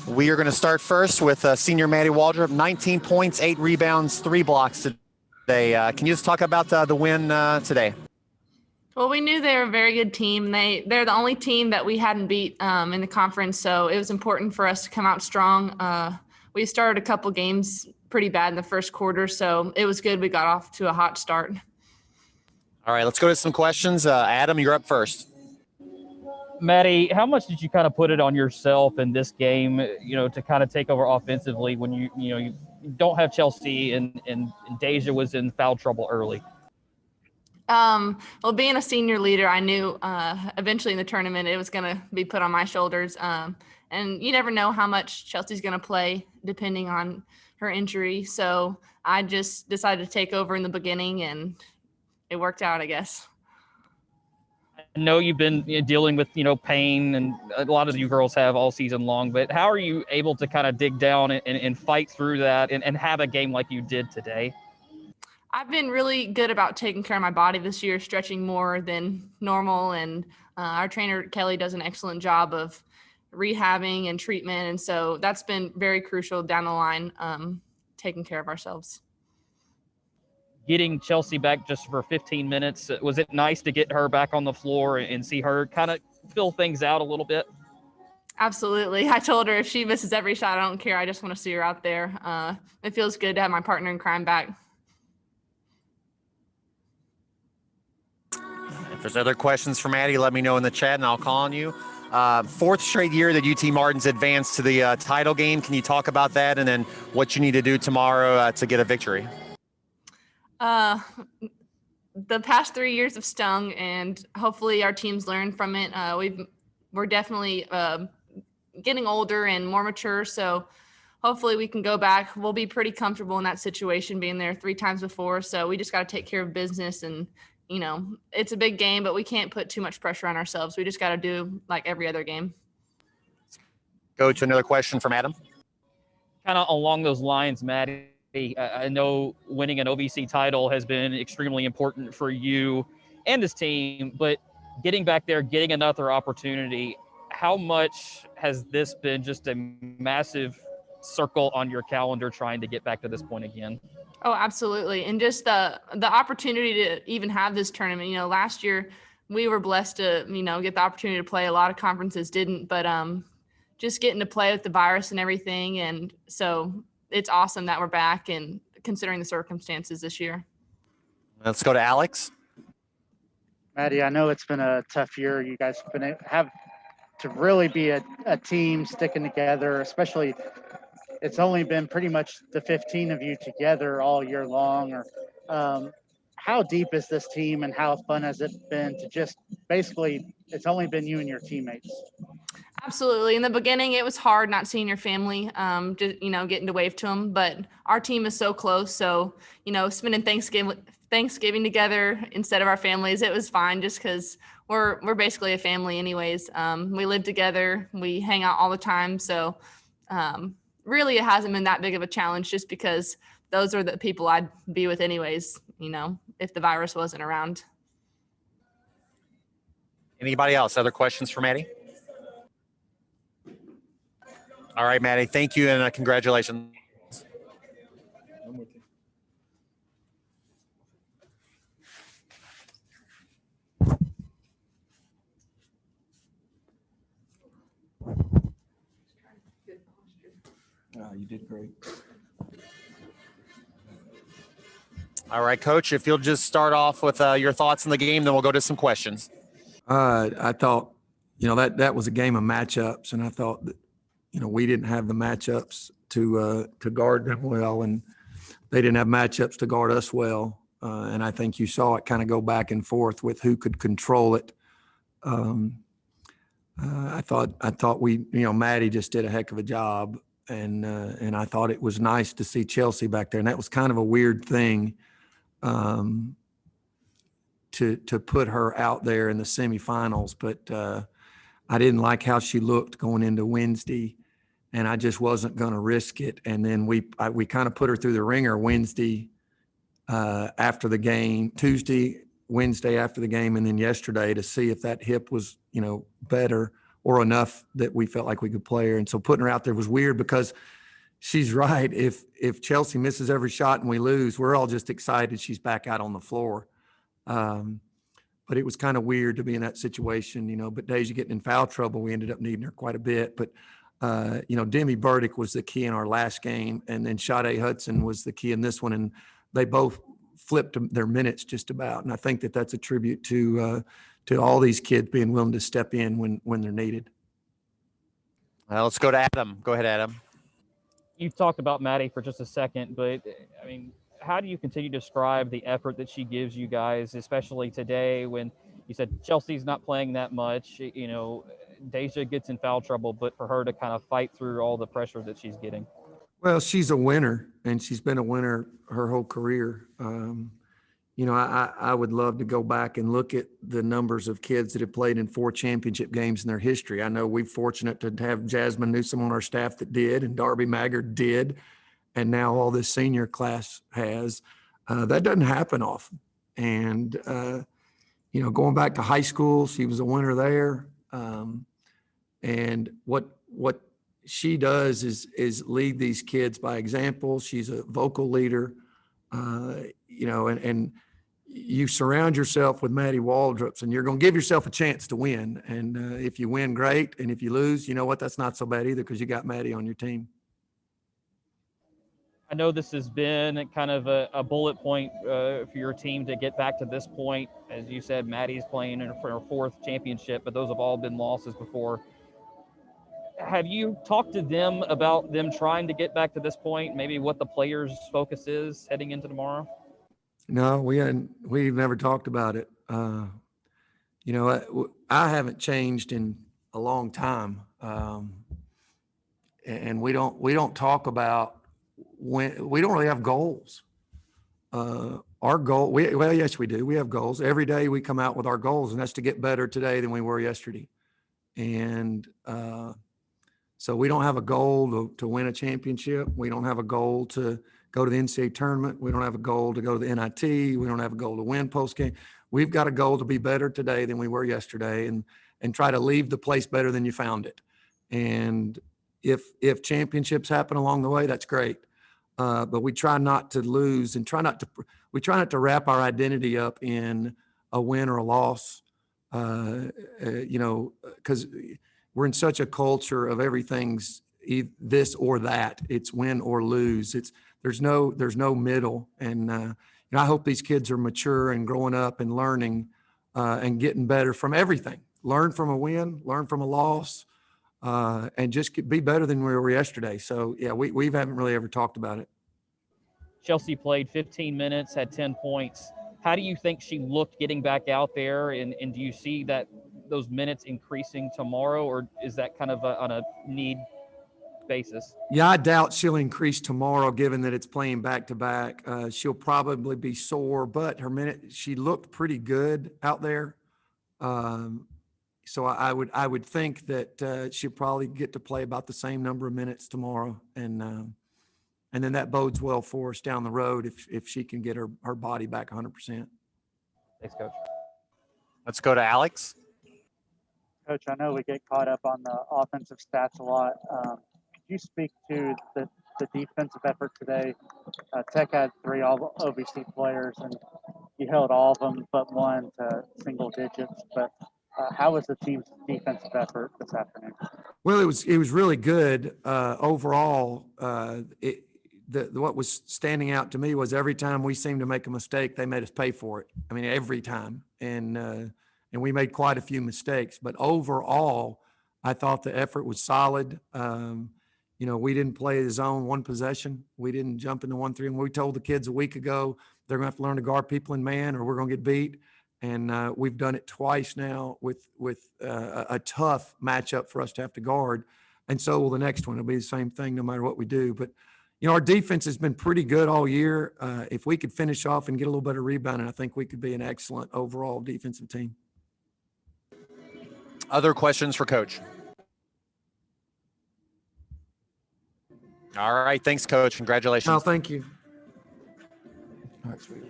We are going to start first with senior Maddie Waldrop, 19 points, 8 rebounds, 3 blocks today. Can you just talk about the win today? Well, we knew they were a very good team. They're the only team that we hadn't beat in the conference, so it was important for us to come out strong. We started a couple games pretty bad in the first quarter, so it was good. We got off to a hot start. All right, let's go to some questions. Adam, you're up first. Maddie, how much did you kind of put it on yourself in this game, to kind of take over offensively when you don't have Chelsea and Deja was in foul trouble early? Well, being a senior leader, I knew eventually in the tournament it was going to be put on my shoulders. And you never know how much Chelsea's going to play depending on her injury. So I just decided to take over in the beginning, and it worked out, I guess. I know you've been dealing with, pain, and a lot of you girls have all season long, but how are you able to kind of dig down and fight through that and have a game like you did today? I've been really good about taking care of my body this year, stretching more than normal. And our trainer, Kelly, does an excellent job of rehabbing and treatment. And so that's been very crucial down the line, taking care of ourselves. Getting Chelsea back just for 15 minutes, was it nice to get her back on the floor and see her kind of fill things out a little bit? Absolutely. I told her if she misses every shot, I don't care. I just want to see her out there. It feels good to have my partner in crime back. If there's other questions for Maddie, let me know in the chat and I'll call on you. 4th straight year that UT Martin's advanced to the title game. Can you talk about that and then what you need to do tomorrow to get a victory? The past 3 years have stung, and hopefully our teams learn from it. We're definitely getting older and more mature, so hopefully we can go back. We'll be pretty comfortable in that situation, being there 3 times before. So we just got to take care of business, and it's a big game, but we can't put too much pressure on ourselves. We just got to do like every other game. Go to another question from Adam. Kind of along those lines, Maddie. I know winning an OVC title has been extremely important for you and this team, but getting back there, getting another opportunity, how much has this been just a massive circle on your calendar trying to get back to this point again? Oh, absolutely. And just the opportunity to even have this tournament, last year we were blessed to, get the opportunity to play. A lot of conferences didn't, but just getting to play with the virus and everything. And so it's awesome that we're back and considering the circumstances this year. Let's go to Alex. Maddie, I know it's been a tough year. You guys have to really be a team sticking together, especially it's only been pretty much the 15 of you together all year long. How deep is this team and how fun has it been to just basically, it's only been you and your teammates? Absolutely. In the beginning, it was hard not seeing your family, just, getting to wave to them. But our team is so close. So, spending Thanksgiving together instead of our families, it was fine just because we're basically a family anyways. We live together. We hang out all the time. So really, it hasn't been that big of a challenge just because those are the people I'd be with anyways, if the virus wasn't around. Anybody else? Other questions for Maddie? All right, Maddie, thank you and congratulations. You did great. All right, Coach, if you'll just start off with your thoughts on the game, then we'll go to some questions. I thought, that was a game of matchups, and I thought that, we didn't have the matchups to guard them well, and they didn't have matchups to guard us well. And I think you saw it kind of go back and forth with who could control it. I thought we, Maddie just did a heck of a job, and I thought it was nice to see Chelsea back there, and that was kind of a weird thing to put her out there in the semifinals, but I didn't like how she looked going into Wednesday, and I just wasn't going to risk it. And then we kind of put her through the ringer Wednesday after the game, Tuesday, Wednesday after the game, and then yesterday to see if that hip was, better. or enough that we felt like we could play her. And so putting her out there was weird because she's right. If Chelsea misses every shot and we lose, we're all just excited she's back out on the floor. But it was kind of weird to be in that situation, you know. But Deja getting in foul trouble, we ended up needing her quite a bit. But, you know, Demi Burdick was the key in our last game, and then Sade Hudson was the key in this one. And they both flipped their minutes just about. And I think that that's a tribute to all these kids being willing to step in when they're needed. Let's go to Adam. Go ahead, Adam. You've talked about Maddie for just a second, but I mean, how do you continue to describe the effort that she gives you guys, especially today when you said Chelsea's not playing that much, you know, Deja gets in foul trouble, but for her to kind of fight through all the pressure that she's getting? Well, she's a winner, and she's been a winner her whole career. You know, I would love to go back and look at the numbers of kids that have played in 4 championship games in their history. I know we're fortunate to have Jasmine Newsom on our staff that did, and Darby Maggard did, and now all this senior class has. That doesn't happen often. And, you know, going back to high school, she was a winner there. And what she does is lead these kids by example. She's a vocal leader, you know, and you surround yourself with Maddie Waldrops, and you're going to give yourself a chance to win. And if you win, great. And if you lose, you know what? That's not so bad either, because you got Maddie on your team. I know this has been kind of a bullet point for your team to get back to this point. As you said, Maddie's playing in her 4th championship, but those have all been losses before. Have you talked to them about them trying to get back to this point, maybe what the players' focus is heading into tomorrow? No, we've never talked about it. You know, I haven't changed in a long time. And we don't talk about when we don't really have goals. Our goal, well, yes, we do. We have goals. Every day we come out with our goals, and that's to get better today than we were yesterday. And so we don't have a goal to win a championship. We don't have a goal to go to the NCAA tournament. We don't have a goal to go to the NIT. We don't have a goal to win postgame. We've got a goal to be better today than we were yesterday, and try to leave the place better than you found it. And if championships happen along the way, that's great. But we try not to lose, and we try not to wrap our identity up in a win or a loss. You know, because we're in such a culture of everything's this or that. It's win or lose. There's no middle. And you know, I hope these kids are mature and growing up and learning and getting better from everything. Learn from a win, learn from a loss, and just be better than we were yesterday. So yeah, we haven't really ever talked about it. Chelsea played 15 minutes, had 10 points. How do you think she looked getting back out there? And do you see that those minutes increasing tomorrow, or is that kind of on a need basis? Yeah, I doubt she'll increase tomorrow, given that it's playing back to back. She'll probably be sore, but she looked pretty good out there. So I would think that she'll probably get to play about the same number of minutes tomorrow, and then that bodes well for us down the road if she can get her body back 100%. Thanks, Coach. Let's go to Alex. Coach, I know we get caught up on the offensive stats a lot. Could you speak to the defensive effort today? Tech had 3 all OVC players, and you held all of them but one to single digits. But how was the team's defensive effort this afternoon? Well, it was really good overall. What was standing out to me was every time we seemed to make a mistake, they made us pay for it. I mean, every time, and we made quite a few mistakes. But overall, I thought the effort was solid. You know, we didn't play the zone one possession. We didn't jump into 1-3. And we told the kids a week ago they're going to have to learn to guard people in man, or we're going to get beat. And we've done it twice now with a tough matchup for us to have to guard. And so will the next one. It'll be the same thing no matter what we do. But, you know, our defense has been pretty good all year. If we could finish off and get a little better rebounding, I think we could be an excellent overall defensive team. Other questions for Coach? All right. Thanks, Coach. Congratulations. No, thank you. All right, sweet.